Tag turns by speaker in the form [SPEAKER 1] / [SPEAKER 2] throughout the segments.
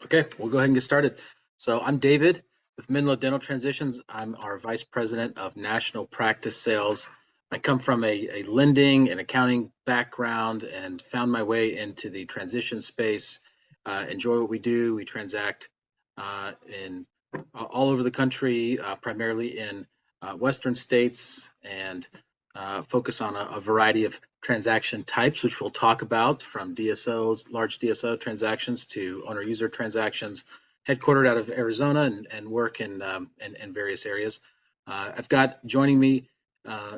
[SPEAKER 1] Okay, we'll go ahead and get started. So I'm David with Menlo Dental Transitions. I'm our Vice President of National Practice Sales. I come from a lending and accounting background and found my way into the transition space. Enjoy what we do. We transact in all over the country, primarily in Western states, and focus on a variety of transaction types, which we'll talk about, from DSOs, large DSO transactions, to owner user transactions, headquartered out of Arizona and work in various areas. I've got joining me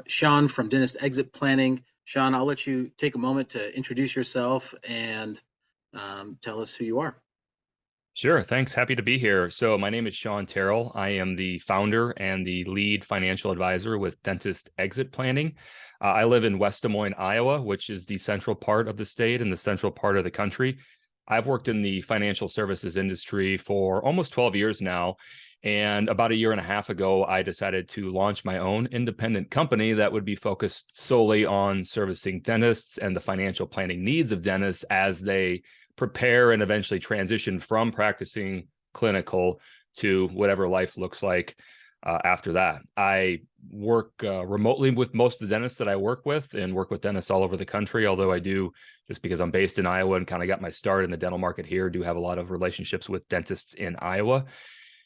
[SPEAKER 1] Shawn from Dentist Exit Planning. Shawn, I'll let you take a moment to introduce yourself and tell us who you are.
[SPEAKER 2] Sure. Thanks. Happy to be here. So my name is Shawn Terrell. I am the founder and the lead financial advisor with Dentist Exit Planning. I live in West Des Moines, Iowa, which is the central part of the state and the central part of the country. I've worked in the financial services industry for almost 12 years now. And about a year and a half ago, I decided to launch my own independent company that would be focused solely on servicing dentists and the financial planning needs of dentists as they prepare and eventually transition from practicing clinical to whatever life looks like after that. I work remotely with most of the dentists that I work with, and work with dentists all over the country, although I do, just because I'm based in Iowa and kind of got my start in the dental market here, do have a lot of relationships with dentists in Iowa.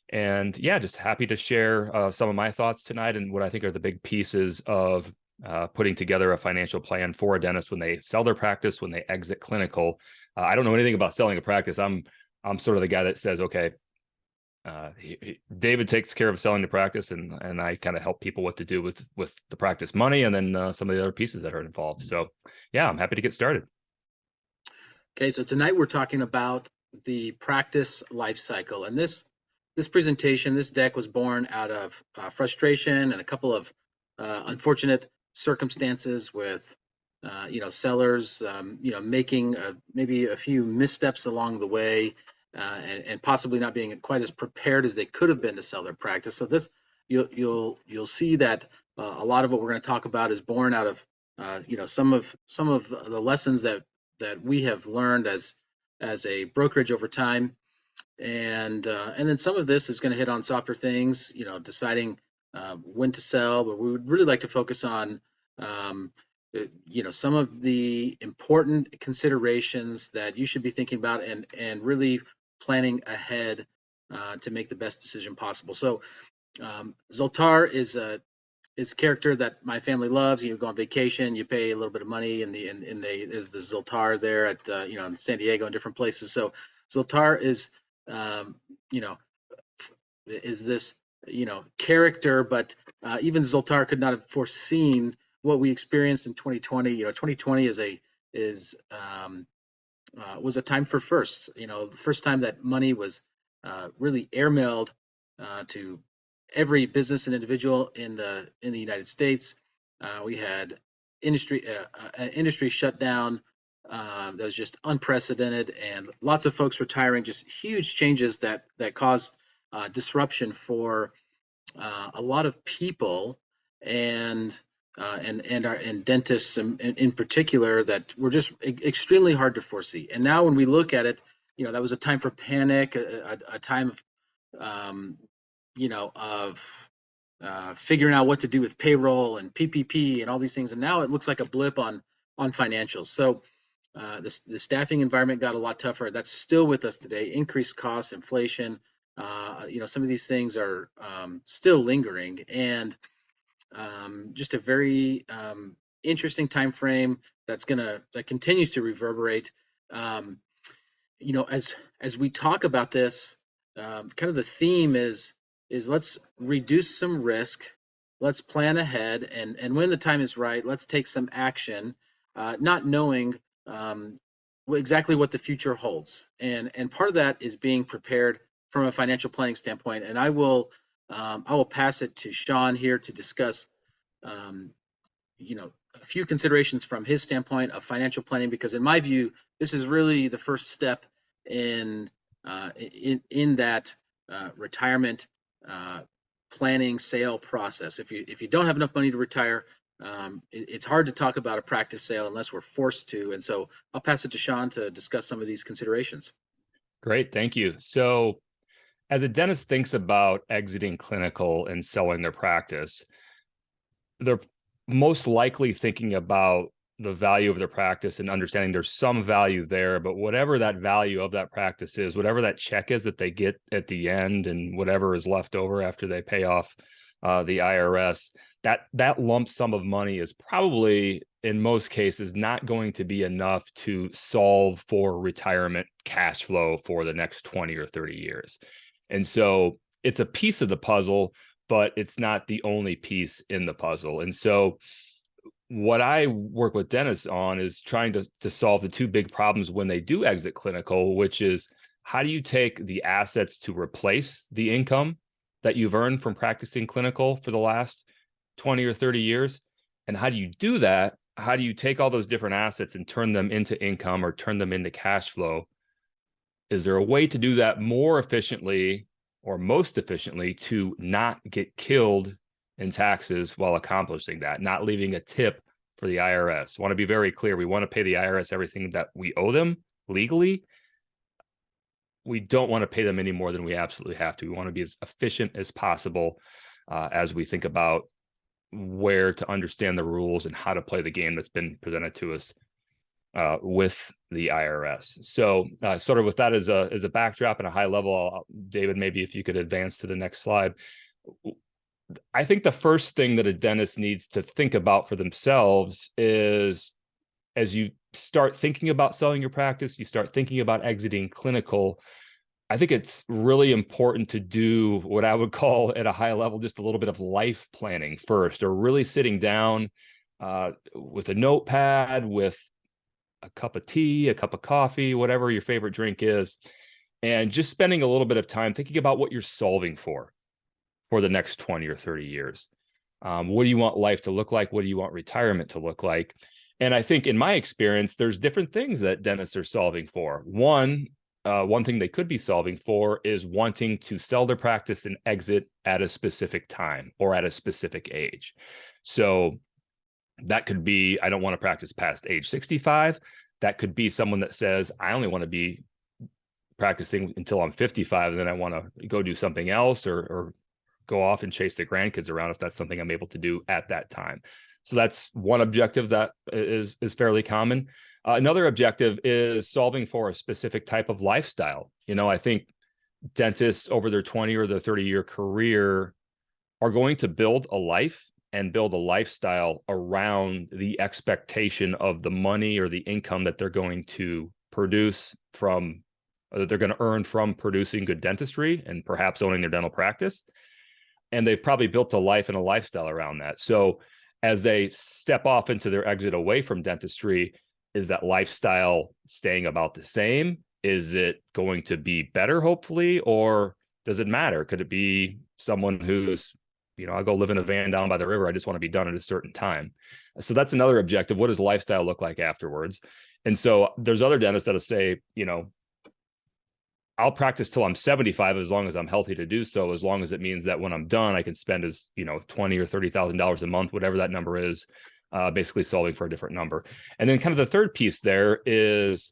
[SPEAKER 2] And yeah, just happy to share some of my thoughts tonight and what I think are the big pieces of putting together a financial plan for a dentist when they sell their practice, when they exit clinical. I don't know anything about selling a practice. I'm sort of the guy that says, okay, David takes care of selling the practice, and I kind of help people what to do with the practice money, and then some of the other pieces that are involved. So yeah, I'm happy to get started.
[SPEAKER 1] Okay, so tonight we're talking about the practice life cycle, and this presentation, this deck, was born out of frustration and a couple of unfortunate circumstances with sellers making maybe a few missteps along the way, and possibly not being quite as prepared as they could have been to sell their practice. So this, you'll see that a lot of what we're going to talk about is born out of some of the lessons that we have learned as a brokerage over time, and then some of this is going to hit on softer things, deciding when to sell. But we would really like to focus on some of the important considerations that you should be thinking about, and really planning ahead to make the best decision possible. So Zoltar is a character that my family loves. You go on vacation, you pay a little bit of money, and there's the Zoltar there at in San Diego and different places. So Zoltar is um, you know is this character, but even Zoltar could not have foreseen what we experienced in 2020. 2020 is was a time for firsts. The first time that money was really airmailed to every business and individual in the United States. We had industry shutdown that was just unprecedented, and lots of folks retiring. Just huge changes that caused disruption for a lot of people, and and dentists in particular, that were just extremely hard to foresee. And now when we look at it, that was a time for panic, a time of um, of figuring out what to do with payroll and PPP and all these things. And now it looks like a blip on financials. So the staffing environment got a lot tougher. That's still with us today. Increased costs, inflation. Some of these things are still lingering, and just a very interesting time frame that continues to reverberate. Um, as we talk about this, kind of the theme is let's reduce some risk, let's plan ahead, and when the time is right, let's take some action, not knowing exactly what the future holds. And part of that is being prepared from a financial planning standpoint. And I will pass it to Shawn here to discuss um, a few considerations from his standpoint of financial planning, because in my view, this is really the first step in in that retirement planning sale process. If you don't have enough money to retire, it's hard to talk about a practice sale unless we're forced to. And so I'll pass it to Shawn to discuss some of these considerations.
[SPEAKER 2] Great, thank you. So as a dentist thinks about exiting clinical and selling their practice, they're most likely thinking about the value of their practice and understanding there's some value there, but whatever that value of that practice is, whatever that check is that they get at the end, and whatever is left over after they pay off the IRS, that lump sum of money is probably in most cases not going to be enough to solve for retirement cash flow for the next 20 or 30 years. And so it's a piece of the puzzle, but it's not the only piece in the puzzle. And so what I work with dentists on is trying to solve the two big problems when they do exit clinical, which is, how do you take the assets to replace the income that you've earned from practicing clinical for the last 20 or 30 years? And how do you do that? How do you take all those different assets and turn them into income or turn them into cash flow? Is there a way to do that more efficiently or most efficiently to not get killed in taxes while accomplishing that, not leaving a tip for the IRS? I want to be very clear. We want to pay the IRS everything that we owe them legally. We don't want to pay them any more than we absolutely have to. We want to be as efficient as possible as we think about where to understand the rules and how to play the game that's been presented to us with the IRS. So sort of with that as a backdrop and a high level, David, maybe if you could advance to the next slide. I think the first thing that a dentist needs to think about for themselves is, as you start thinking about selling your practice, you start thinking about exiting clinical, I think it's really important to do what I would call at a high level, just a little bit of life planning first, or really sitting down with a notepad, with a cup of tea, a cup of coffee, whatever your favorite drink is, and just spending a little bit of time thinking about what you're solving for the next 20 or 30 years. What do you want life to look like? What do you want retirement to look like? And I think in my experience, there's different things that dentists are solving for. One thing they could be solving for is wanting to sell their practice and exit at a specific time or at a specific age. So that could be, I don't want to practice past age 65. That could be someone that says, I only want to be practicing until I'm 55, and then I want to go do something else, or go off and chase the grandkids around if that's something I'm able to do at that time. So that's one objective that is fairly common. Another objective is solving for a specific type of lifestyle. I think dentists over their 20 or their 30-year career are going to build a life and build a lifestyle around the expectation of the money or the income that they're going to produce from, that they're going to earn from producing good dentistry and perhaps owning their dental practice. And they've probably built a life and a lifestyle around that. So as they step off into their exit away from dentistry, is that lifestyle staying about the same? Is it going to be better, hopefully, or does it matter? Could it be someone who's, I'll go live in a van down by the river, I just want to be done at a certain time? So that's another objective. What does lifestyle look like afterwards? And so there's other dentists that'll say, I'll practice till I'm 75 as long as I'm healthy to do so, as long as it means that when I'm done, I can spend as, $20,000 or $30,000 a month, whatever that number is, basically solving for a different number. And then kind of the third piece there is,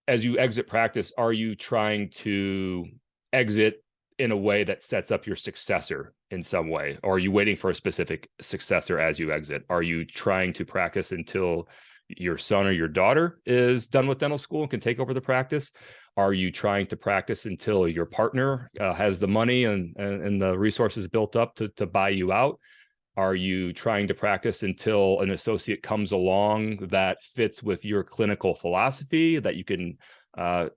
[SPEAKER 2] as you exit practice, are you trying to exit in a way that sets up your successor in some way? Or are you waiting for a specific successor as you exit? Are you trying to practice until your son or your daughter is done with dental school and can take over the practice? Are you trying to practice until your partner has the money and the resources built up to buy you out? Are you trying to practice until an associate comes along that fits with your clinical philosophy, that you can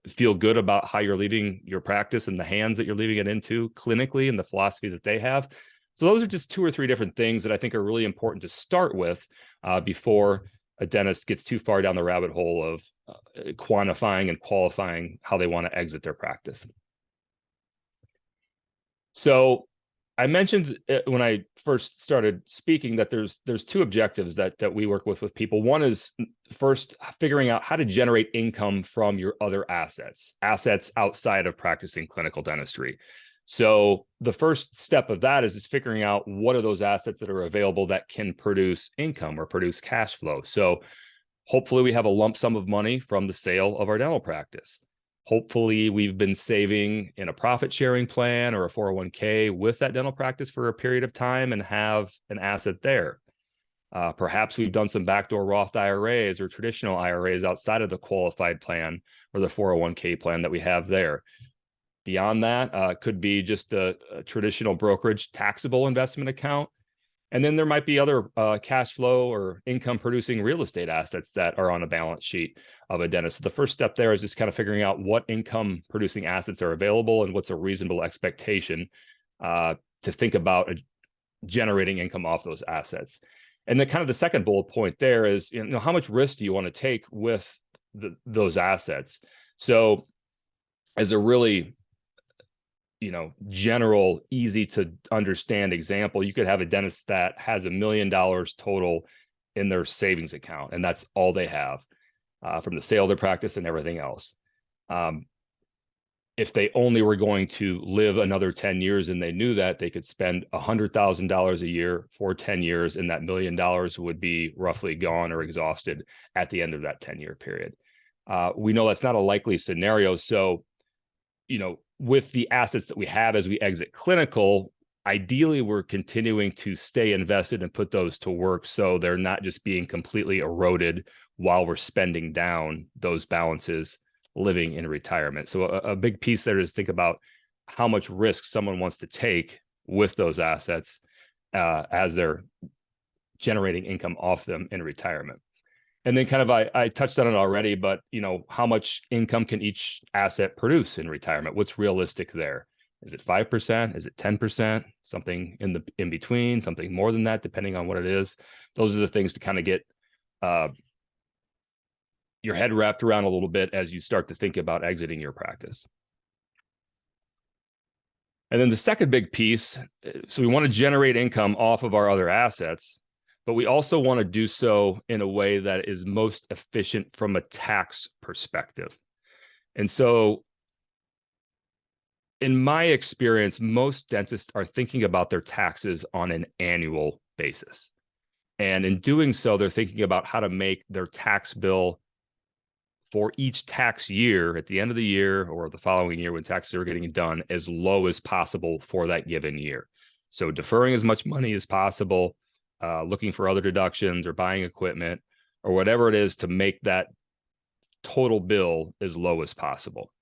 [SPEAKER 2] feel good about how you're leaving your practice and the hands that you're leaving it into clinically and the philosophy that they have? So those are just 2 or 3 different things that I think are really important to start with before a dentist gets too far down the rabbit hole of quantifying and qualifying how they want to exit their practice. So I mentioned when I first started speaking that there's 2 objectives that we work with people. One is first figuring out how to generate income from your other assets outside of practicing clinical dentistry. So the first step of that is figuring out what are those assets that are available that can produce income or produce cash flow. So hopefully we have a lump sum of money from the sale of our dental practice. Hopefully, we've been saving in a profit sharing plan or a 401k with that dental practice for a period of time and have an asset there. Perhaps we've done some backdoor Roth IRAs or traditional IRAs outside of the qualified plan or the 401k plan that we have there. Beyond that, could be just a traditional brokerage taxable investment account. And then there might be other cash flow or income producing real estate assets that are on a balance sheet of a dentist. So the first step there is just kind of figuring out what income producing assets are available and what's a reasonable expectation to think about generating income off those assets. And then kind of the second bullet point there is, how much risk do you want to take with those assets? So as a really general, easy to understand example, you could have a dentist that has $1 million total in their savings account, and that's all they have from the sale of their practice and everything else. If they only were going to live another 10 years and they knew that, they could spend $100,000 a year for 10 years, and that $1 million would be roughly gone or exhausted at the end of that 10-year period. We know that's not a likely scenario. So, with the assets that we have as we exit clinical, ideally we're continuing to stay invested and put those to work so they're not just being completely eroded while we're spending down those balances living in retirement. So a big piece there is think about how much risk someone wants to take with those assets as they're generating income off them in retirement. And then kind of, I touched on it already, but how much income can each asset produce in retirement? What's realistic there? Is it 5%? Is it 10%? Something in between, something more than that, depending on what it is. Those are the things to kind of get your head wrapped around a little bit as you start to think about exiting your practice. And then the second big piece, so we want to generate income off of our other assets, but we also want to do so in a way that is most efficient from a tax perspective. And so in my experience, most dentists are thinking about their taxes on an annual basis. And in doing so, they're thinking about how to make their tax bill for each tax year at the end of the year or the following year when taxes are getting done as low as possible for that given year. So deferring as much money as possible, looking for other deductions or buying equipment or whatever it is to make that total bill as low as possible.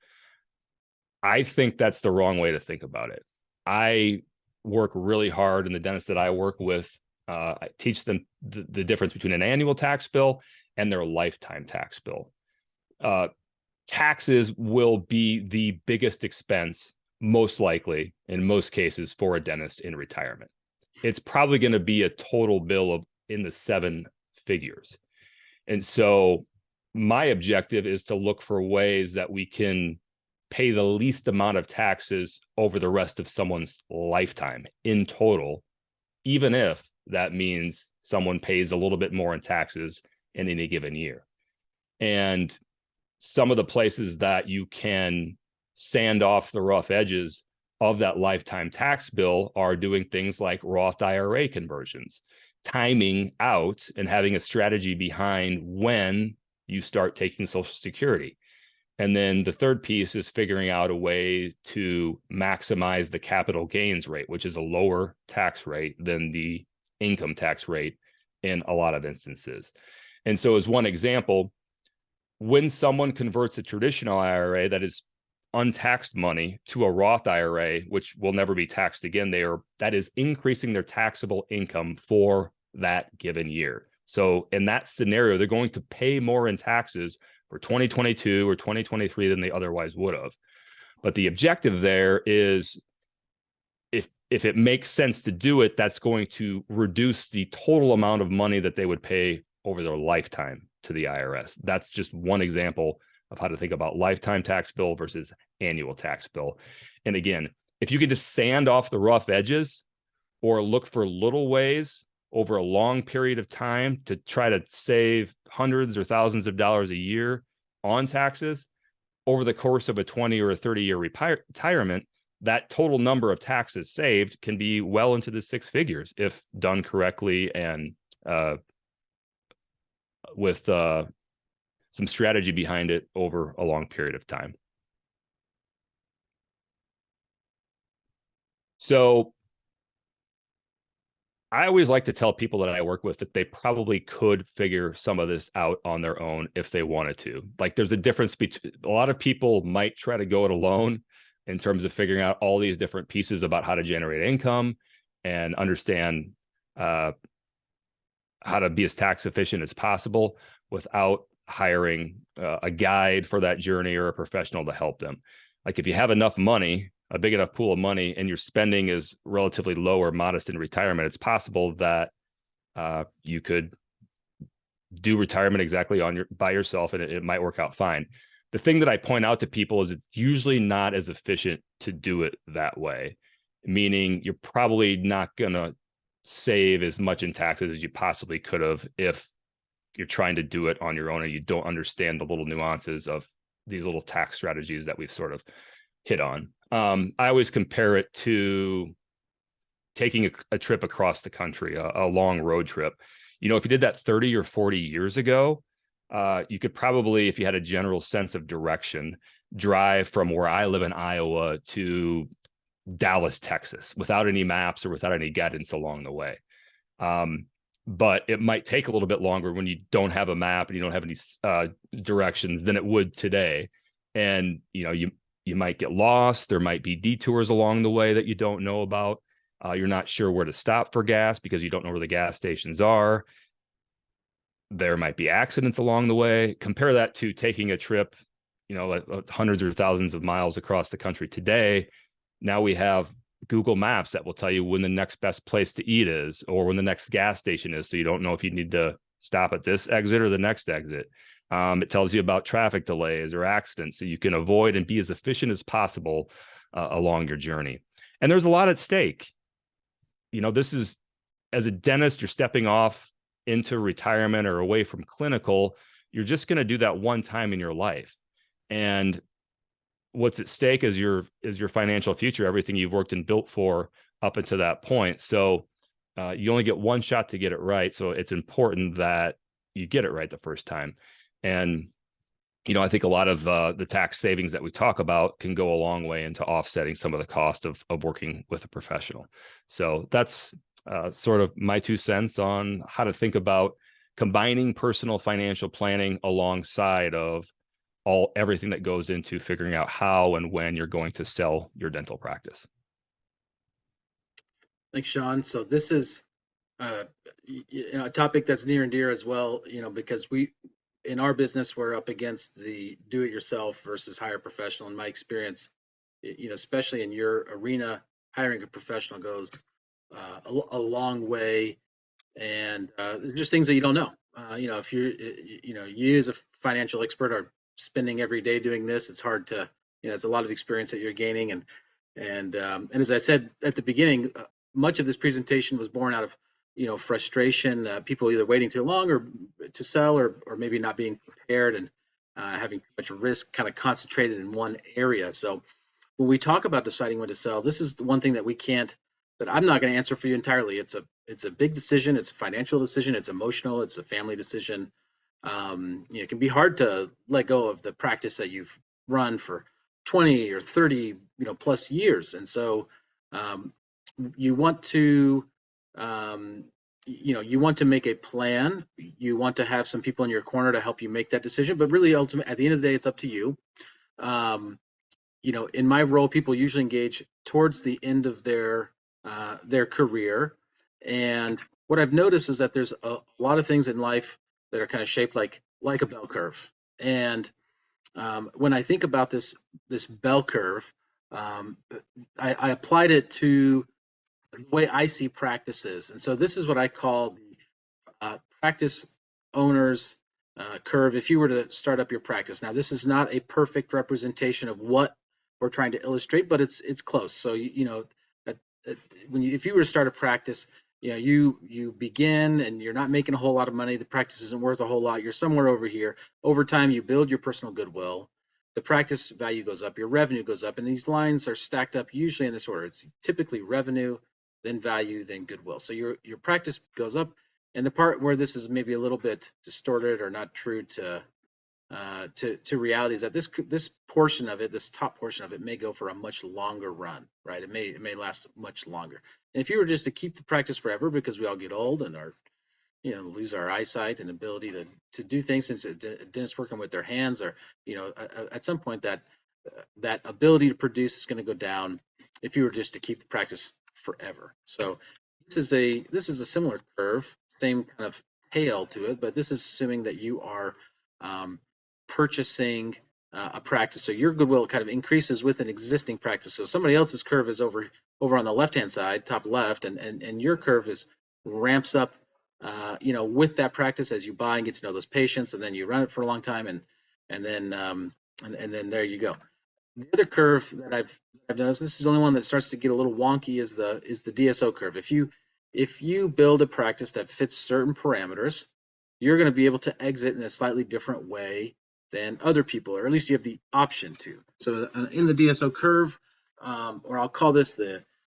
[SPEAKER 2] I think that's the wrong way to think about it. I work really hard, and the dentists that I work with, I teach them the difference between an annual tax bill and their lifetime tax bill. Taxes will be the biggest expense, most likely, in most cases, for a dentist in retirement. It's probably going to be a total bill of in the 7 figures. And so my objective is to look for ways that we can pay the least amount of taxes over the rest of someone's lifetime in total, even if that means someone pays a little bit more in taxes in any given year. And some of the places that you can sand off the rough edges of that lifetime tax bill are doing things like Roth IRA conversions, timing out and having a strategy behind when you start taking Social Security. And then the third piece is figuring out a way to maximize the capital gains rate, which is a lower tax rate than the income tax rate in a lot of instances. And so as one example, when someone converts a traditional IRA that is untaxed money to a Roth IRA, which will never be taxed again, that is increasing their taxable income for that given year. So in that scenario, they're going to pay more in taxes for 2022 or 2023 than they otherwise would have. But the objective there is if it makes sense to do it, that's going to reduce the total amount of money that they would pay over their lifetime to the IRS. That's just one example of how to think about lifetime tax bill versus annual tax bill. And again, if you could just sand off the rough edges or look for little ways over a long period of time to try to save hundreds or thousands of dollars a year on taxes over the course of a 20 or a 30-year retirement, that total number of taxes saved can be well into the 6 figures if done correctly and with some strategy behind it over a long period of time. So I always like to tell people that I work with that they probably could figure some of this out on their own if they wanted to. Like there's a difference between a lot of people might try to go it alone in terms of figuring out all these different pieces about how to generate income and understand uh, how to be as tax efficient as possible without hiring a guide for that journey or a professional to help them. Like if you have enough money, a big enough pool of money, and your spending is relatively low or modest in retirement, it's possible that you could do retirement exactly by yourself, and it might work out fine. The thing that I point out to people is it's usually not as efficient to do it that way, meaning you're probably not going to save as much in taxes as you possibly could have if you're trying to do it on your own and you don't understand the little nuances of these little tax strategies that we've sort of hit on. I always compare it to taking a trip across the country, a long road trip. You know, if you did that 30 or 40 years ago, you could probably, if you had a general sense of direction, drive from where I live in Iowa to Dallas, Texas, without any maps or without any guidance along the way. But it might take a little bit longer when you don't have a map and you don't have any directions than it would today. And you know, you might get lost. There might be detours along the way that you don't know about. You're not sure where to stop for gas because you don't know where the gas stations are. There might be accidents along the way. Compare that to taking a trip, you know, hundreds or thousands of miles across the country today. Now we have Google Maps that will tell you when the next best place to eat is or when the next gas station is. So you don't know if you need to stop at this exit or the next exit. It tells you about traffic delays or accidents so you can avoid and be as efficient as possible along your journey. And there's a lot at stake. You know, this is, as a dentist, you're stepping off into retirement or away from clinical. You're just going to do that one time in your life. And what's at stake is your financial future, everything you've worked and built for up until that point. So you only get one shot to get it right. So it's important that you get it right the first time. And you know, I think a lot of the tax savings that we talk about can go a long way into offsetting some of the cost of working with a professional. So that's sort of my 2 cents on how to think about combining personal financial planning alongside of everything that goes into figuring out how and when you're going to sell your dental practice.
[SPEAKER 1] Thanks, Shawn. So this is a topic that's near and dear as well, because in our business, we're up against the do-it-yourself versus hire a professional. In my experience, especially in your arena, hiring a professional goes a long way, and just things that you don't know. If you as a financial expert are spending every day doing this, it's hard to, it's a lot of experience that you're gaining, and as I said at the beginning, much of this presentation was born out of frustration, people either waiting too long or to sell, or maybe not being prepared and having too much risk kind of concentrated in one area. So when we talk about deciding when to sell, this is the one thing that I'm not going to answer for you entirely. It's a big decision. It's a financial decision. It's emotional. It's a family decision. It can be hard to let go of the practice that you've run for 20 or 30, plus years. And so you want to, you want to make a plan. You want to have some people in your corner to help you make that decision. But really, ultimately, at the end of the day, it's up to you. In my role, people usually engage towards the end of their career, and what I've noticed is that there's a lot of things in life that are kind of shaped like a bell curve. And when I think about this bell curve, I applied it to the way I see practices, and so this is what I call the practice owner's curve. If you were to start up your practice, now this is not a perfect representation of what we're trying to illustrate, but it's close. So if you were to start a practice, you begin and you're not making a whole lot of money. The practice isn't worth a whole lot. You're somewhere over here. Over time, you build your personal goodwill. The practice value goes up, your revenue goes up, and these lines are stacked up usually in this order. It's typically revenue, then value, then goodwill. So your practice goes up, and the part where this is maybe a little bit distorted or not true to to reality is that this portion of it, this top portion of it, may go for a much longer run, right? It may last much longer. And if you were just to keep the practice forever, because we all get old and lose our eyesight and ability to do things, since a dentist working with their hands, or at some point that ability to produce is going to go down if you were just to keep the practice forever. So this is a similar curve, same kind of tail to it, but this is assuming that you are um, purchasing a practice. So your goodwill kind of increases with an existing practice. So somebody else's curve is over on the left hand side, top left, and your curve is ramps up with that practice as you buy and get to know those patients, and then you run it for a long time, and then there you go. The other curve that I've noticed, this is the only one that starts to get a little wonky, is the DSO curve. If you build a practice that fits certain parameters, you're going to be able to exit in a slightly different way than other people, or at least you have the option to. So in the DSO curve, or I'll call this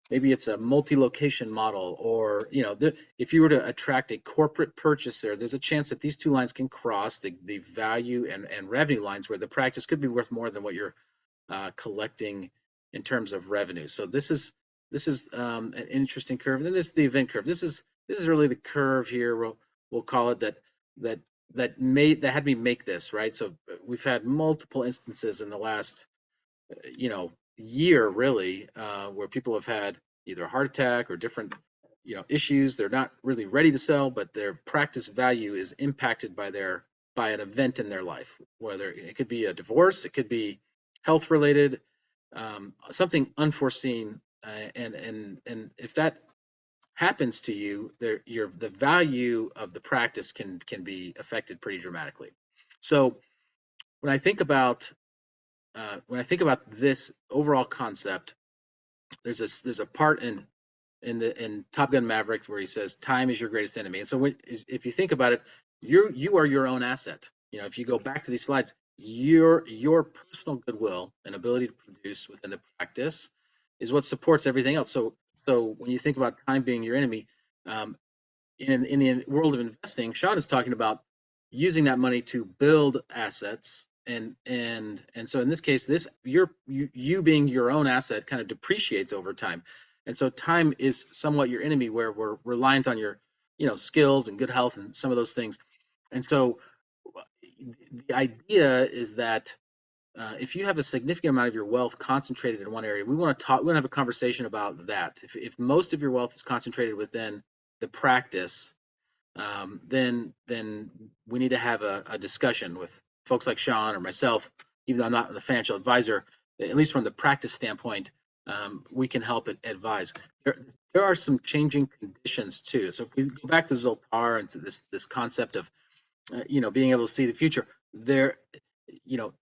[SPEAKER 1] maybe it's a multi-location model, or if you were to attract a corporate purchaser, there's a chance that these two lines can cross the value and revenue lines, where the practice could be worth more than what you're collecting in terms of revenue. So this is an interesting curve. And then this is the event curve. This is really the curve here. We'll call it that had me make this, right. So we've had multiple instances in the last year, really, where people have had either a heart attack or different issues. They're not really ready to sell, but their practice value is impacted by an event in their life, whether it could be a divorce, it could be health related, something unforeseen, and if that happens to you, the value of the practice can be affected pretty dramatically. So when I think about this overall concept, there's a part in Top Gun Maverick where he says time is your greatest enemy. And so if you think about it, you are your own asset. If you go back to these slides, your personal goodwill and ability to produce within the practice is what supports everything else. So when you think about time being your enemy, in the world of investing, Shawn is talking about using that money to build assets, and so in this case, you being your own asset kind of depreciates over time, and so time is somewhat your enemy, where we're reliant on your skills and good health and some of those things. And so the idea is that if you have a significant amount of your wealth concentrated in one area, we want to have a conversation about that. If most of your wealth is concentrated within the practice, then we need to have a discussion with folks like Shawn or myself. Even though I'm not the financial advisor, at least from the practice standpoint, we can help advise. There are some changing conditions too. So if we go back to Zoltar and to this concept of being able to see the future,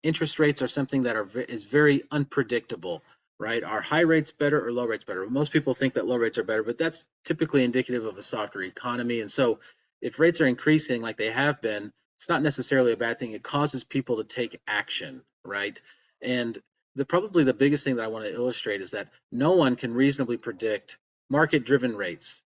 [SPEAKER 1] interest rates are something that is very unpredictable, right? Are high rates better or low rates better? Most people think that low rates are better, but that's typically indicative of a softer economy. And so if rates are increasing like they have been, it's not necessarily a bad thing. It causes people to take action, right? And probably the biggest thing that I want to illustrate is that no one can reasonably predict market-driven rates.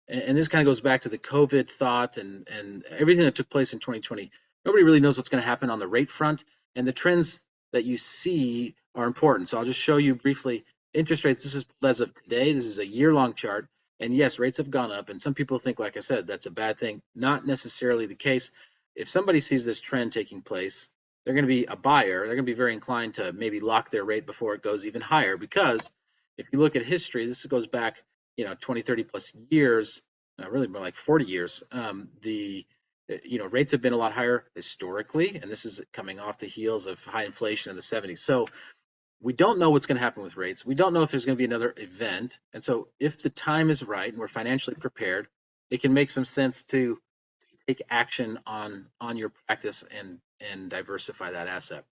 [SPEAKER 1] And this kind of goes back to the COVID thought and everything that took place in 2020. Nobody really knows what's going to happen on the rate front, and the trends that you see are important. So I'll just show you briefly interest rates. This is as of today. This is a year-long chart, and yes, rates have gone up, and some people think, like I said, that's a bad thing. Not necessarily the case. If somebody sees this trend taking place, they're going to be a buyer. They're going to be very inclined to maybe lock their rate before it goes even higher, because if you look at history, this goes back 20, 30 plus years, really more like 40 years. Rates have been a lot higher historically, and this is coming off the heels of high inflation in the 70s. So we don't know what's going to happen with rates. We don't know if there's going to be another event. And so if the time is right and we're financially prepared, it can make some sense to take action on your practice and diversify that asset.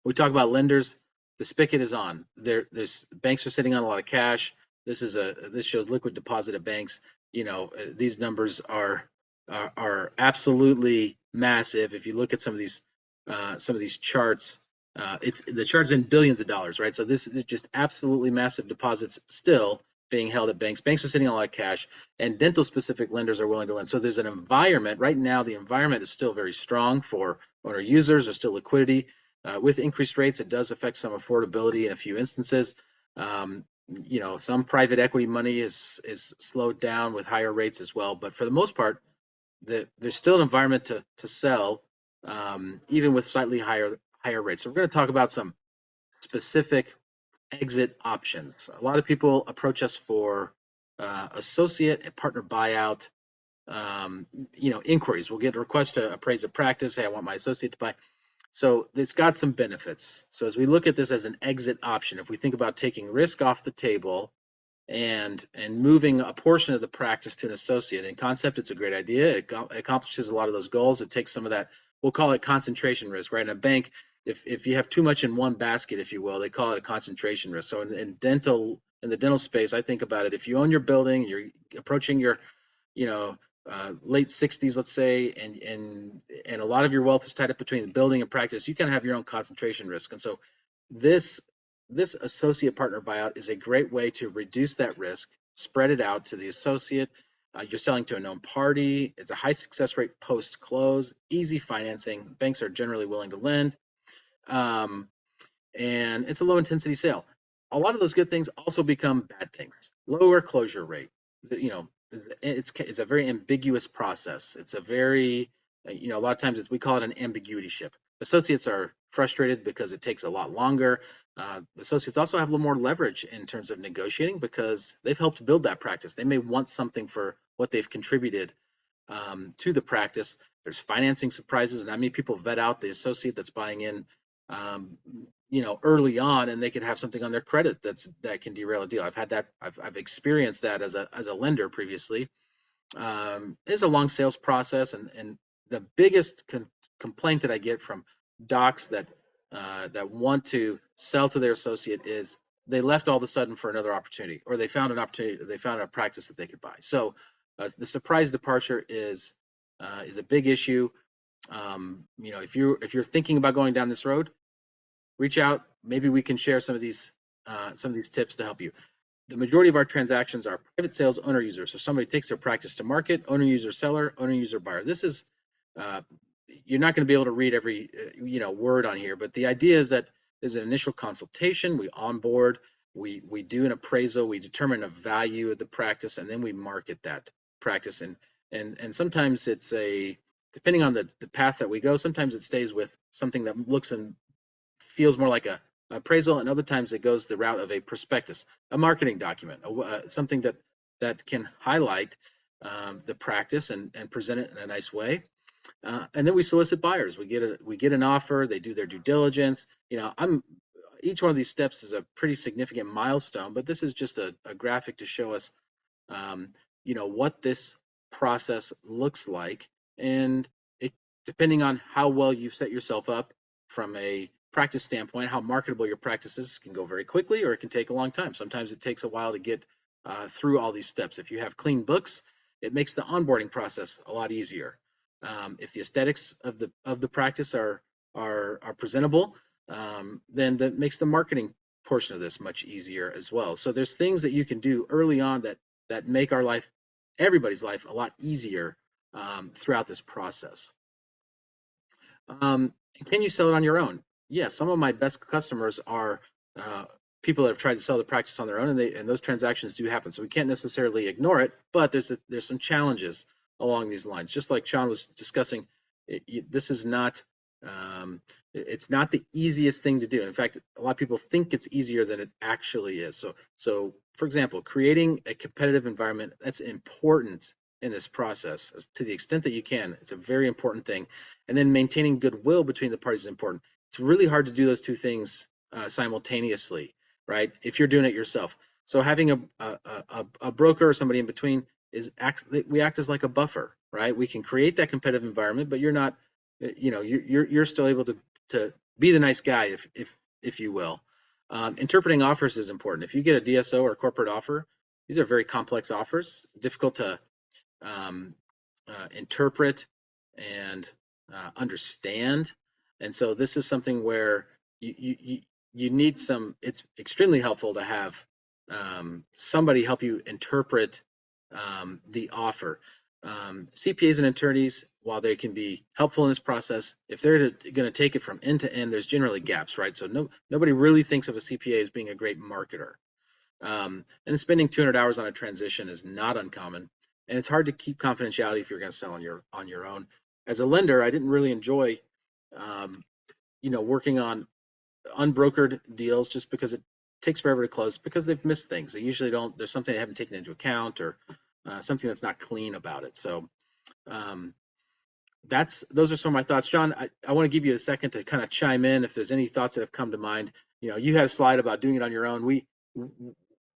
[SPEAKER 1] When we talk about lenders, the spigot is on. There's banks are sitting on a lot of cash. This shows liquid deposit at banks. These numbers are absolutely massive. If you look at some of these charts, the chart's in billions of dollars, right? So this is just absolutely massive deposits still being held at banks. Banks are sitting on a lot of cash, and dental specific lenders are willing to lend. So there's an environment right now. The environment is still very strong for owner users. There's still liquidity. With increased rates, it does affect some affordability in a few instances. Some private equity money is slowed down with higher rates as well. But for the most part, there's still an environment to sell, even with slightly higher rates. So we're going to talk about some specific exit options. A lot of people approach us for associate and partner buyout, inquiries. We'll get requests to appraise a practice. Hey, I want my associate to buy. So it's got some benefits. So as we look at this as an exit option, if we think about taking risk off the table and moving a portion of the practice to an associate, in concept, it's a great idea. It accomplishes a lot of those goals. It takes some of that, we'll call it concentration risk, right? In a bank, if you have too much in one basket, if you will, they call it a concentration risk. So in the dental space, I think about it. If you own your building, you're approaching your late 60s, let's say, and a lot of your wealth is tied up between the building and practice, you can have your own concentration risk. And so this associate partner buyout is a great way to reduce that risk, spread it out to the associate. You're selling to a known party. It's a high success rate post close, easy financing. Banks are generally willing to lend. And it's a low intensity sale. A lot of those good things also become bad things. Lower closure rate. It's a very ambiguous process. It's a very, a lot of times we call it an ambiguity ship. Associates are frustrated because it takes a lot longer. Associates also have a little more leverage in terms of negotiating because they've helped build that practice. They may want something for what they've contributed to the practice. There's financing surprises, and I mean, people vet out the associate that's buying in, early on, and they could have something on their credit that can derail a deal. I've had that. I've experienced that as a lender previously. It's a long sales process, and the biggest complaint that I get from docs that want to sell to their associate is they left all of a sudden for another opportunity, or they found an opportunity, they found a practice that they could buy. So the surprise departure is a big issue. If you're thinking about going down this road, reach out. Maybe we can share some of these tips to help you. The majority of our transactions are private sales, owner user. So somebody takes their practice to market, owner user seller, owner user buyer. This is you're not going to be able to read every word on here, but the idea is that there's an initial consultation. We onboard, we do an appraisal, we determine a value of the practice, and then we market that practice. And sometimes it's depending on the path that we go. Sometimes it stays with something that looks and feels more like a appraisal, and other times it goes the route of a prospectus, a marketing document, something that can highlight the practice and present it in a nice way. And then we solicit buyers. We get an offer. They do their due diligence. Each one of these steps is a pretty significant milestone, but this is just a graphic to show us, what this process looks like, and depending on how well you've set yourself up from a practice standpoint, how marketable your practice is, can go very quickly, or it can take a long time. Sometimes it takes a while to get through all these steps. If you have clean books, it makes the onboarding process a lot easier. If the aesthetics of the practice are presentable, then that makes the marketing portion of this much easier as well. So there's things that you can do early on that make everybody's life, a lot easier throughout this process. Can you sell it on your own? Yes, some of my best customers are people that have tried to sell the practice on their own, and those transactions do happen. So we can't necessarily ignore it, but there's some challenges along these lines. Just like Shawn was discussing, this is not it's not the easiest thing to do. In fact, a lot of people think it's easier than it actually is. So for example, creating a competitive environment, that's important in this process to the extent that you can. It's a very important thing. And then maintaining goodwill between the parties is important. It's really hard to do those two things simultaneously, right? If you're doing it yourself. So having a broker or somebody in between we act as like a buffer, right? We can create that competitive environment, but you're not, you're still able to be the nice guy, if you will. Interpreting offers is important. If you get a DSO or a corporate offer, these are very complex offers, difficult to interpret and understand. And so this is something where you need some, it's extremely helpful to have somebody help you interpret the offer. CPAs and attorneys, while they can be helpful in this process, if they're going to take it from end to end, there's generally gaps, right? So nobody really thinks of a CPA as being a great marketer. And spending 200 hours on a transition is not uncommon, and it's hard to keep confidentiality if you're going to sell on your own. As a lender, I didn't really enjoy, working on unbrokered deals just because it takes forever to close because they've missed things. They usually don't. There's something they haven't taken into account or something that's not clean about it. So um, those are some of my thoughts. Shawn, I want to give you a second to kind of chime in if there's any thoughts that have come to mind. You had a slide about doing it on your own.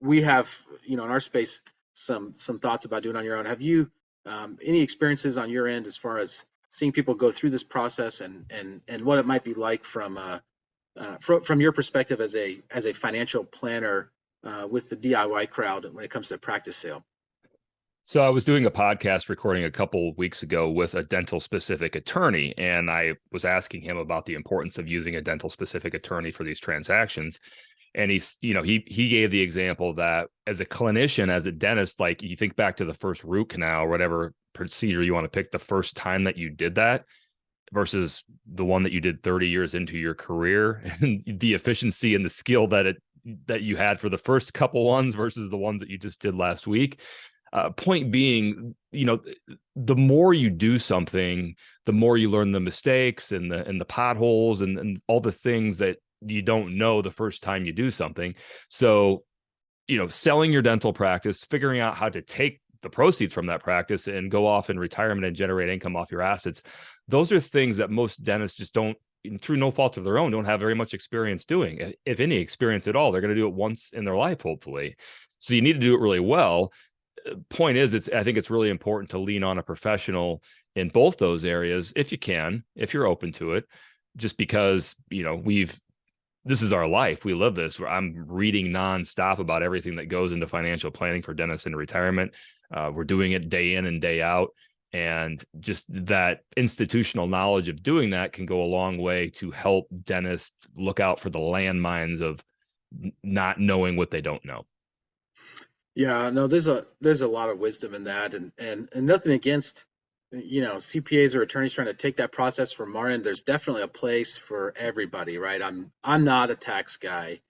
[SPEAKER 1] We have, in our space, some thoughts about doing it on your own. Have you any experiences on your end as far as seeing people go through this process and what it might be like from your perspective as a financial planner with the DIY crowd when it comes to practice sale?
[SPEAKER 2] So I was doing a podcast recording a couple weeks ago with a dental specific attorney, and I was asking him about the importance of using a dental specific attorney for these transactions. And he gave the example that as a clinician, as a dentist, like you think back to the first root canal or whatever procedure you want to pick, the first time that you did that versus the one that you did 30 years into your career, and the efficiency and the skill that you had for the first couple ones versus the ones that you just did last week. Point being, the more you do something, the more you learn the mistakes and the potholes and all the things that you don't know the first time you do something. So, selling your dental practice, figuring out how to take the proceeds from that practice and go off in retirement and generate income off your assets. Those are things that most dentists just don't, through no fault of their own, don't have very much experience doing. If any experience at all, they're going to do it once in their life, hopefully. So you need to do it really well. Point is, I think it's really important to lean on a professional in both those areas if you can, if you're open to it, just because, this is our life. We live this. I'm reading nonstop about everything that goes into financial planning for dentists in retirement. We're doing it day in and day out. And just that institutional knowledge of doing that can go a long way to help dentists look out for the landmines of not knowing what they don't know.
[SPEAKER 1] Yeah, no, there's a lot of wisdom in that, and nothing against, CPAs or attorneys trying to take that process from our end. There's definitely a place for everybody, right? I'm not a tax guy.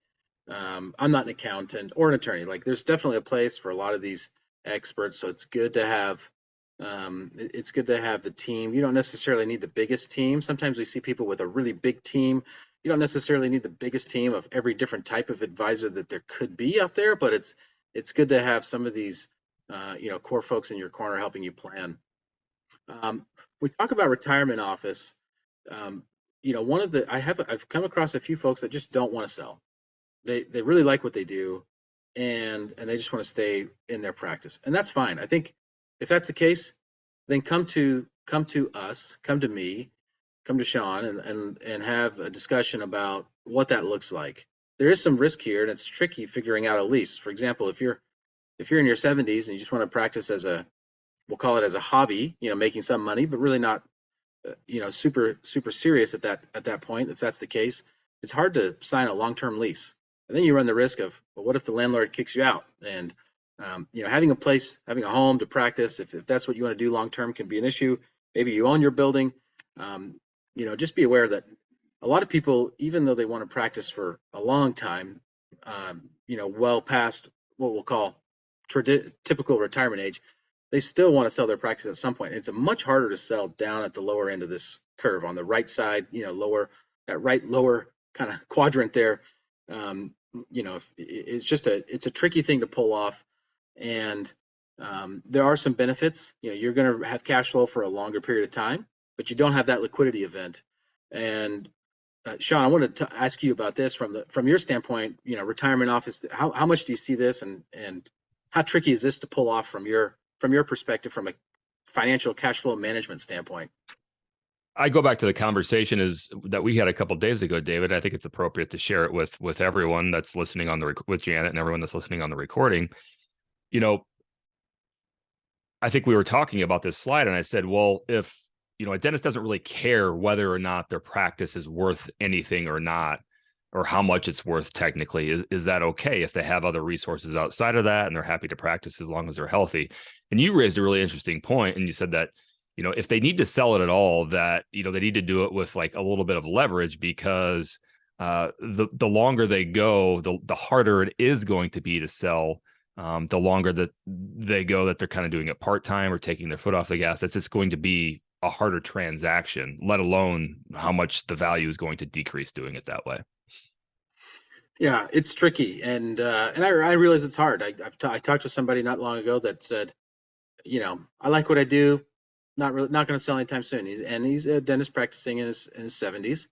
[SPEAKER 1] I'm not an accountant or an attorney. Like, there's definitely a place for a lot of these experts. So it's good to have it's good to have the team. You don't necessarily need the biggest team. Sometimes we see people with a really big team. You don't necessarily need the biggest team of every different type of advisor that there could be out there, but it's good to have some of these core folks in your corner helping you plan. We talk about retirement office. One of the I've come across a few folks that just don't want to sell. They really like what they do, and they just want to stay in their practice, and that's fine. I think if that's the case, then come to us, come to me, come to Shawn, and have a discussion about what that looks like. There is some risk here, and it's tricky figuring out a lease. For example, if you're in your 70s and you just want to practice we'll call it as a hobby, making some money, but really not, super serious at that point. If that's the case, it's hard to sign a long-term lease, and then you run the risk of, well, what if the landlord kicks you out? And having a place, having a home to practice, if that's what you want to do long-term, can be an issue. Maybe you own your building. Just be aware that a lot of people, even though they want to practice for a long time, well past what we'll call typical retirement age, they still want to sell their practice at some point. It's a much harder to sell down at the lower end of this curve on the right side, lower kind of quadrant there. It's a tricky thing to pull off, and there are some benefits. You're going to have cash flow for a longer period of time, but you don't have that liquidity event. And Shawn, I wanted to ask you about this from your standpoint. Retirement office. How much do you see this, and how tricky is this to pull off from your perspective, from a financial cash flow management standpoint?
[SPEAKER 2] I go back to the conversation that we had a couple of days ago, David. I think it's appropriate to share it with everyone that's listening with Janet and everyone that's listening on the recording. I think we were talking about this slide, and I said, well, if a dentist doesn't really care whether or not their practice is worth anything or not, or how much it's worth technically. Is that okay if they have other resources outside of that and they're happy to practice as long as they're healthy? And you raised a really interesting point, and you said that, if they need to sell it at all, that, they need to do it with like a little bit of leverage, because the longer they go, the harder it is going to be to sell. The longer that they go, that they're kind of doing it part-time or taking their foot off the gas, that's just going to be a harder transaction, let alone how much the value is going to decrease doing it that way.
[SPEAKER 1] Yeah, it's tricky, and I realize it's hard. I talked to somebody not long ago that said, I like what I do, not going to sell anytime soon. He's a dentist practicing in his 70s,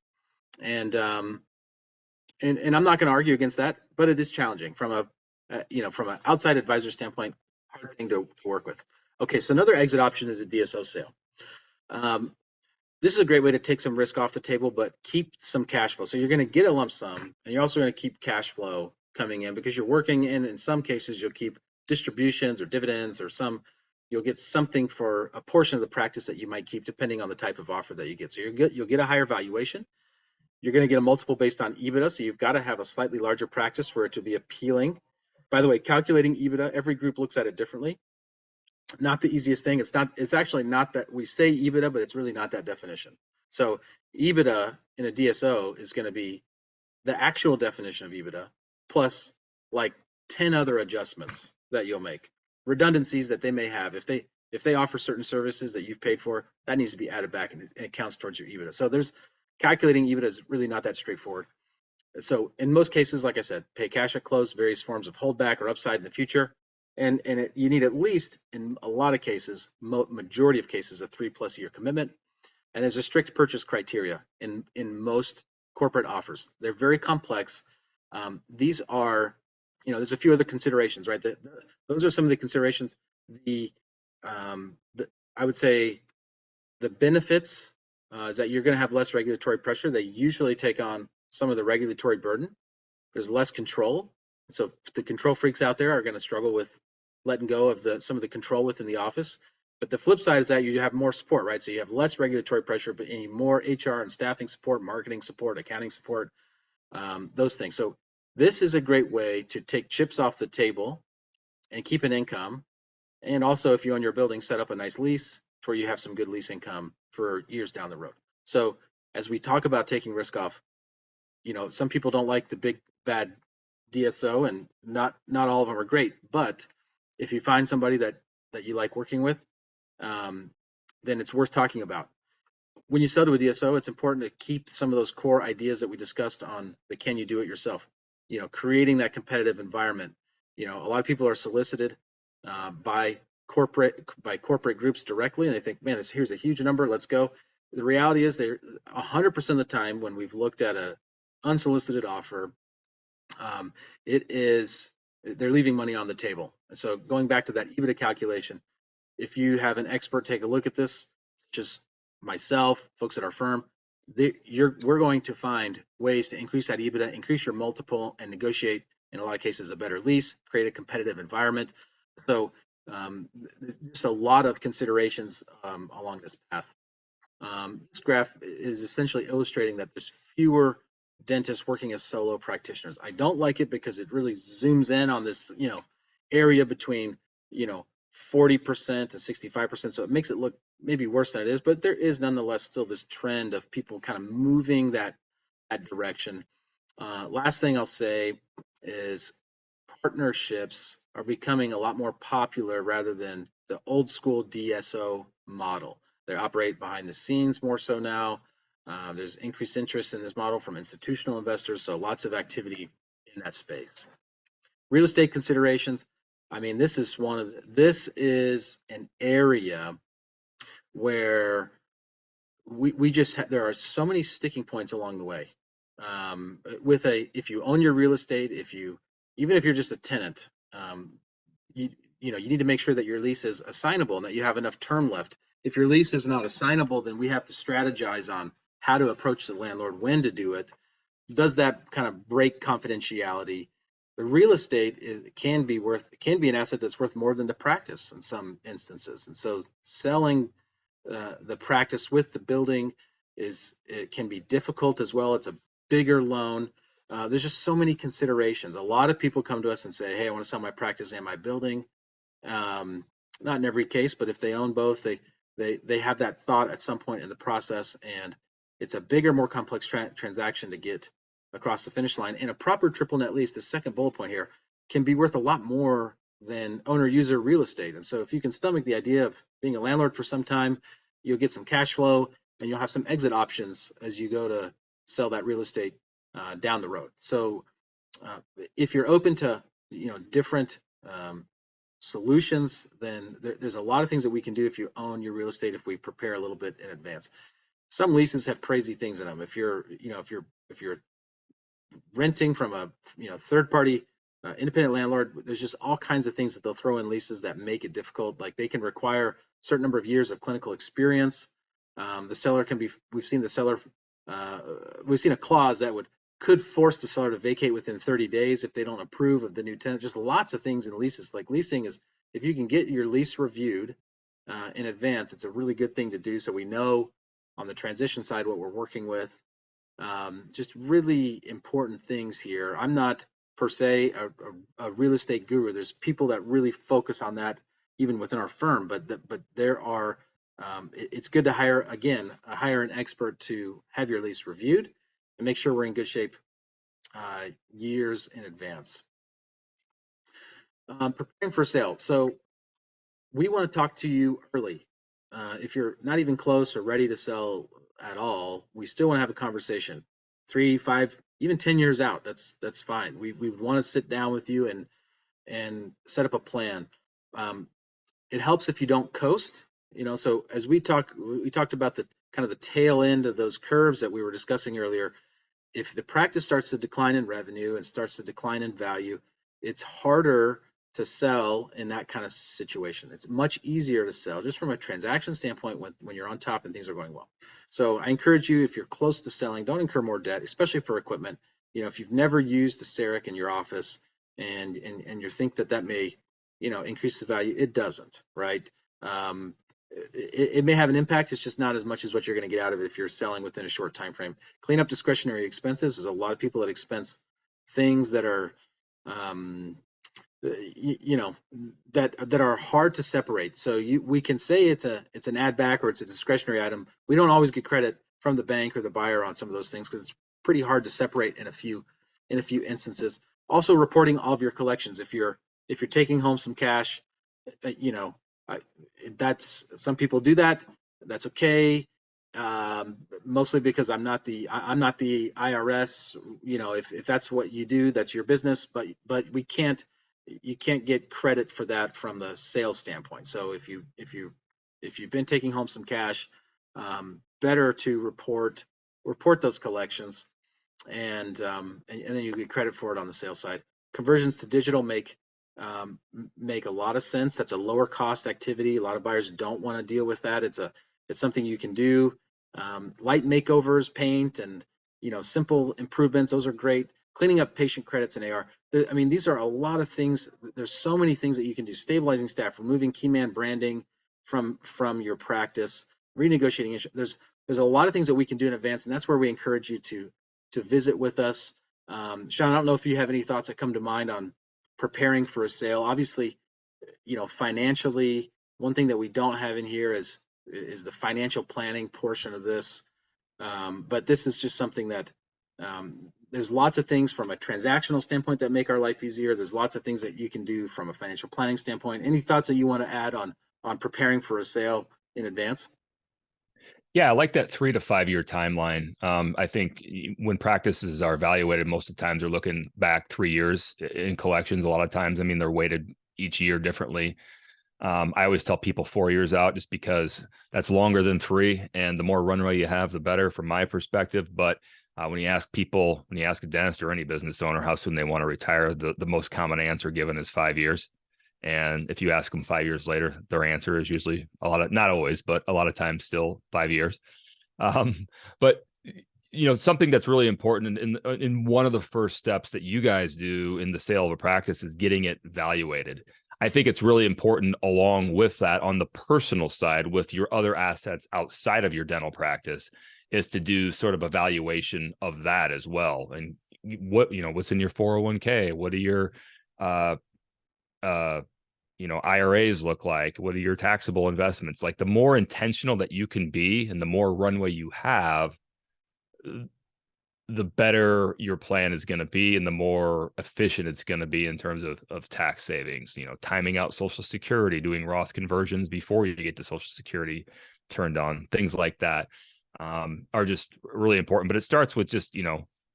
[SPEAKER 1] and and I'm not going to argue against that, but it is challenging from from an outside advisor standpoint, hard thing to work with. Okay, so another exit option is a DSO sale. Um, this is a great way to take some risk off the table, but keep some cash flow. So you're going to get a lump sum, and you're also going to keep cash flow coming in because you're working in some cases, you'll keep distributions or dividends or you'll get something for a portion of the practice that you might keep depending on the type of offer that you get. So you'll get a higher valuation. You're going to get a multiple based on EBITDA. So you've got to have a slightly larger practice for it to be appealing. By the way, calculating EBITDA, every group looks at it differently. Not the easiest thing. It's actually not that we say EBITDA, but it's really not that definition. So EBITDA in a DSO is going to be the actual definition of EBITDA plus like 10 other adjustments that you'll make. Redundancies that they may have. If they offer certain services that you've paid for, that needs to be added back and it counts towards your EBITDA. So there's calculating EBITDA is really not that straightforward. So in most cases, like I said, pay cash at close, various forms of holdback or upside in the future. And you need at least, in a lot of cases, majority of cases, a 3+ year commitment. And there's a strict purchase criteria in most corporate offers. They're very complex. These are, there's a few other considerations, right? Those are some of the considerations. The, the I would say the benefits is that you're going to have less regulatory pressure. They usually take on some of the regulatory burden. There's less control. So the control freaks out there are going to struggle with letting go of some of the control within the office. But the flip side is that you have more support, right? So you have less regulatory pressure, but you need more HR and staffing support, marketing support, accounting support, those things. So this is a great way to take chips off the table and keep an income. And also, if you own your building, set up a nice lease where you have some good lease income for years down the road. So as we talk about taking risk off, some people don't like the big bad DSO, and not all of them are great. But if you find somebody that you like working with, then it's worth talking about. When you sell to a DSO, it's important to keep some of those core ideas that we discussed on the can you do it yourself. Creating that competitive environment. A lot of people are solicited by corporate groups directly, and they think, man, here's a huge number, let's go. The reality is, they're 100% of the time when we've looked at a unsolicited offer, they're leaving money on the table. And so going back to that EBITDA calculation, if you have an expert take a look at this, just myself, folks at our firm, we're going to find ways to increase that EBITDA, increase your multiple, and negotiate, in a lot of cases, a better lease, create a competitive environment. So there's a lot of considerations along this path. This graph is essentially illustrating that there's fewer dentists working as solo practitioners. I don't like it because it really zooms in on this, area between, 40% to 65%. So it makes it look maybe worse than it is, but there is nonetheless still this trend of people kind of moving that direction. Last thing I'll say is partnerships are becoming a lot more popular rather than the old school DSO model. They operate behind the scenes more so now. There's increased interest in this model from institutional investors, so lots of activity in that space. Real estate considerations. I mean, this is an area where there are so many sticking points along the way. If you own your real estate, even if you're just a tenant, you need to make sure that your lease is assignable and that you have enough term left. If your lease is not assignable, then we have to strategize on how to approach the landlord, when to do it. Does that kind of break confidentiality? The real estate can be an asset that's worth more than the practice in some instances, and so selling the practice with the building it can be difficult as well. It's a bigger loan. there's just so many considerations. A lot of people come to us and say, "Hey, I want to sell my practice and my building." Um, Not in every case, but if they own both, they have that thought at some point in the process, and it's a bigger, more complex transaction to get across the finish line. And a proper triple net lease, the second bullet point here, can be worth a lot more than owner user real estate. And so if you can stomach the idea of being a landlord for some time, you'll get some cash flow and you'll have some exit options as you go to sell that real estate down the road. So uh, if you're open to different solutions, then there's a lot of things that we can do if you own your real estate, if we prepare a little bit in advance. Some leases have crazy things in them. If you're renting from a third party independent landlord, there's just all kinds of things that they'll throw in leases that make it difficult. Like they can require a certain number of years of clinical experience. The seller can be, we've seen a clause that could force the seller to vacate within 30 days if they don't approve of the new tenant. Just lots of things in leases. Like leasing is, if you can get your lease reviewed in advance, it's a really good thing to do. So we know on the transition side what we're working with. Just really important things here. I'm not per se a real estate guru. There's people that really focus on that even within our firm, but there are it's good to hire an expert to have your lease reviewed and make sure we're in good shape years in advance. Preparing for sale. So we want to talk to you early. If you're not even close or ready to sell at all, we still want to have a conversation. 3, 5, even 10 years out, that's fine. We want to sit down with you and set up a plan. It helps if you don't coast. So as we talked about the kind of the tail end of those curves that we were discussing earlier. If the practice starts to decline in revenue and starts to decline in value, it's harder to sell in that kind of situation. It's much easier to sell just from a transaction standpoint when you're on top and things are going well. So I encourage you, if you're close to selling, don't incur more debt, especially for equipment. If you've never used a CEREC in your office and you think that may, increase the value, it doesn't, right? It may have an impact. It's just not as much as what you're going to get out of it if you're selling within a short time frame. Clean up discretionary expenses. There's a lot of people that expense things that are, that are hard to separate. So we can say it's an add back or it's a discretionary item. We don't always get credit from the bank or the buyer on some of those things because it's pretty hard to separate in a few instances. Also, reporting all of your collections. If you're taking home some cash, that's, some people do that. That's okay. Mostly because I'm not the IRS. If that's what you do, that's your business. But you can't get credit for that from the sales standpoint. So if you've been taking home some cash, better to report those collections, and then you get credit for it on the sales side. Conversions to digital make a lot of sense. That's a lower cost activity. A lot of buyers don't want to deal with that. It's something you can do. Light makeovers, paint, and simple improvements. Those are great. Cleaning up patient credits and AR. These are a lot of things. There's so many things that you can do. Stabilizing staff, removing key man branding from your practice, renegotiating. There's a lot of things that we can do in advance, and that's where we encourage you to visit with us. Shawn, I don't know if you have any thoughts that come to mind on preparing for a sale. Obviously, financially, one thing that we don't have in here is the financial planning portion of this. But this is just something that there's lots of things from a transactional standpoint that make our life easier. There's lots of things that you can do from a financial planning standpoint. Any thoughts that you want to add on preparing for a sale in advance?
[SPEAKER 2] Yeah, I like that 3 to 5 year timeline. I think when practices are evaluated, most of the times they're looking back 3 years in collections. A lot of times, they're weighted each year differently. I always tell people 4 years out, just because that's longer than 3, and the more runway you have, the better from my perspective. But when you ask a dentist or any business owner how soon they want to retire, the most common answer given is 5 years. And if you ask them 5 years later, their answer is usually not always, but a lot of times still 5 years. But something that's really important in one of the first steps that you guys do in the sale of a practice is getting it evaluated. I think it's really important along with that on the personal side with your other assets outside of your dental practice is to do sort of evaluation of that as well. And what's in your 401k? What are your uh uh IRAs look like? What are your taxable investments? Like, the more intentional that you can be and the more runway you have, the better your plan is going to be and the more efficient it's going to be in terms of tax savings. Timing out Social Security, doing Roth conversions before you get to Social Security turned on, things like that are just really important. But it starts with just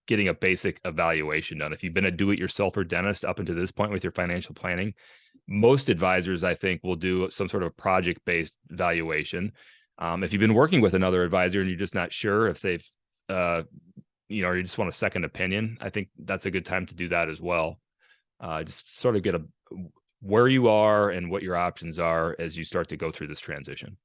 [SPEAKER 2] getting a basic evaluation done. If you've been a do-it-yourselfer dentist up until this point with your financial planning, most advisors, I think, will do some sort of project-based valuation. If you've been working with another advisor and you're just not sure if they've or you just want a second opinion, I think that's a good time to do that as well. Just sort of get where you are and what your options are as you start to go through this transition.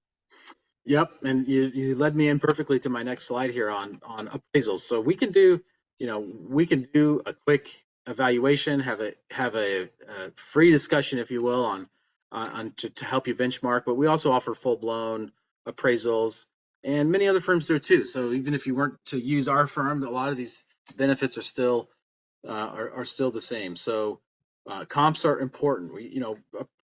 [SPEAKER 1] Yep, and you led me in perfectly to my next slide here on appraisals. So we can do, we can do a quick evaluation, have a free discussion, if you will, on to help you benchmark. But we also offer full blown appraisals, and many other firms do too. So even if you weren't to use our firm, a lot of these benefits are still still the same. So comps are important.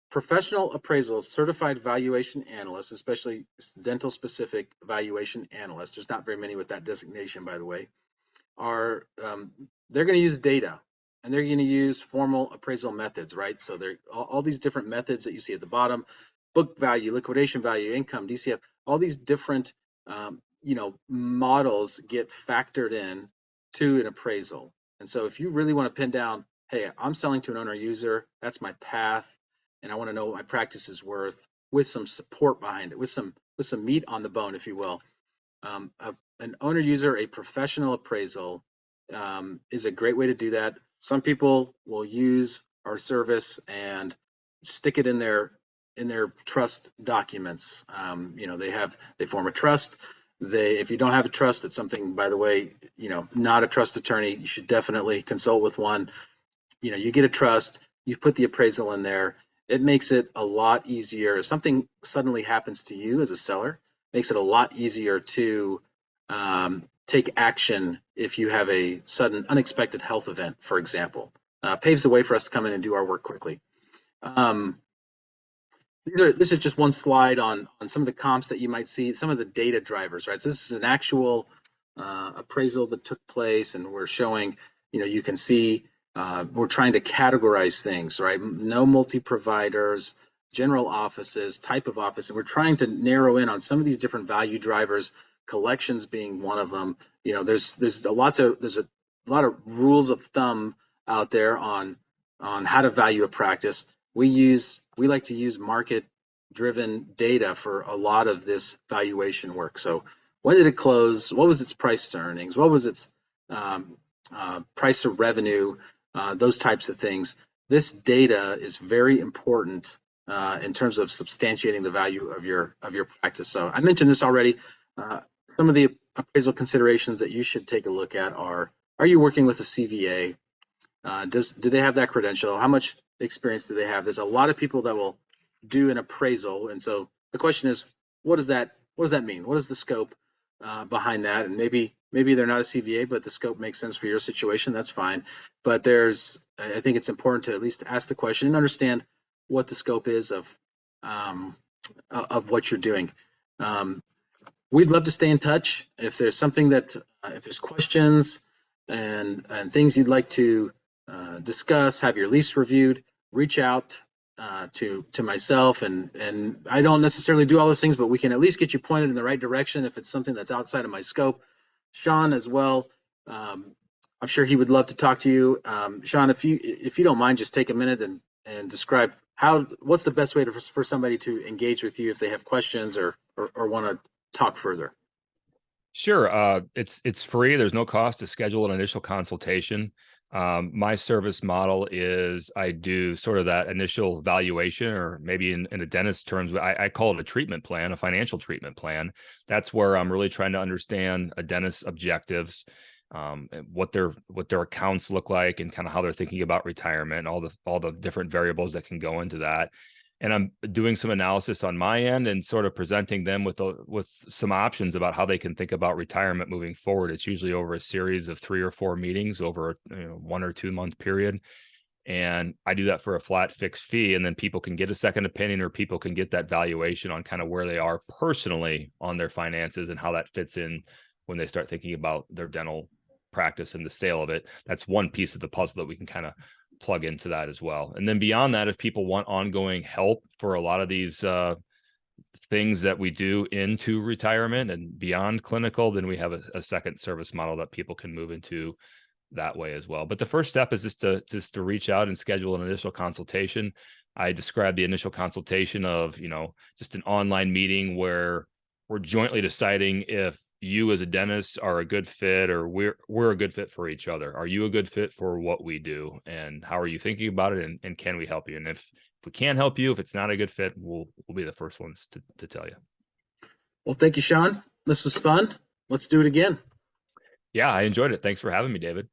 [SPEAKER 1] Professional appraisals, certified valuation analysts, especially dental specific valuation analysts, there's not very many with that designation, by the way, are they're going to use data and they're going to use formal appraisal methods, right? So they're all these different methods that you see at the bottom: book value, liquidation value, income, DCF, all these different models get factored in to an appraisal. And so if you really want to pin down, hey, I'm selling to an owner user, that's my path, and I want to know what my practice is worth with some support behind it, with some meat on the bone, if you will. An owner user, a professional appraisal is a great way to do that. Some people will use our service and stick it in their trust documents. They form a trust. If you don't have a trust, that's something, by the way, not a trust attorney, you should definitely consult with one. You get a trust, you put the appraisal in there. It makes it a lot easier. If something suddenly happens to you as a seller, it makes it a lot easier to take action if you have a sudden unexpected health event, for example. Paves the way for us to come in and do our work quickly. This is just one slide on some of the comps that you might see, some of the data drivers, right? So this is an actual appraisal that took place, and we're showing, you can see we're trying to categorize things, right? No multi-providers, general offices, type of office, and we're trying to narrow in on some of these different value drivers, collections being one of them. There's a lot of rules of thumb out there on how to value a practice. We like to use market-driven data for a lot of this valuation work. So when did it close? What was its price to earnings? What was its price to revenue? Those types of things. This data is very important in terms of substantiating the value of your practice. So I mentioned this already. Some of the appraisal considerations that you should take a look at are you working with a CVA? Do they have that credential? How much experience do they have? There's a lot of people that will do an appraisal, and so the question is, what does that mean? What is the scope behind that? And maybe they're not a CVA, but the scope makes sense for your situation. That's fine. But I think it's important to at least ask the question and understand what the scope is of what you're doing. We'd love to stay in touch. If there's something if there's questions and things you'd like to discuss, have your lease reviewed, reach out to myself, and I don't necessarily do all those things, but we can at least get you pointed in the right direction if it's something that's outside of my scope. Shawn as well, I'm sure he would love to talk to you. Shawn, if you don't mind, just take a minute and describe what's the best way for somebody to engage with you if they have questions or want to talk further.
[SPEAKER 2] Sure. It's free. There's no cost to schedule an initial consultation. My service model is I do sort of that initial valuation, or maybe in a dentist terms, I call it a treatment plan, a financial treatment plan. That's where I'm really trying to understand a dentist's objectives, what their accounts look like, and kind of how they're thinking about retirement, all the different variables that can go into that. and I'm doing some analysis on my end and sort of presenting them with some options about how they can think about retirement moving forward. It's usually over a series of 3 or 4 meetings over a 1 or 2 month period. And I do that for a flat fixed fee, and then people can get a second opinion, or people can get that valuation on kind of where they are personally on their finances and how that fits in when they start thinking about their dental practice and the sale of it. That's one piece of the puzzle that we can kind of plug into that as well. And then beyond that, if people want ongoing help for a lot of these things that we do into retirement and beyond clinical, then we have a second service model that people can move into that way as well. But the first step is just to reach out and schedule an initial consultation. I described the initial consultation of, just an online meeting where we're jointly deciding if you as a dentist are a good fit, or we're a good fit for each other. Are you a good fit for what we do? And how are you thinking about it? And can we help you? And if we can't help you, if it's not a good fit, we'll be the first ones to tell you.
[SPEAKER 1] Well, thank you, Shawn. This was fun. Let's do it again.
[SPEAKER 2] Yeah, I enjoyed it. Thanks for having me, David.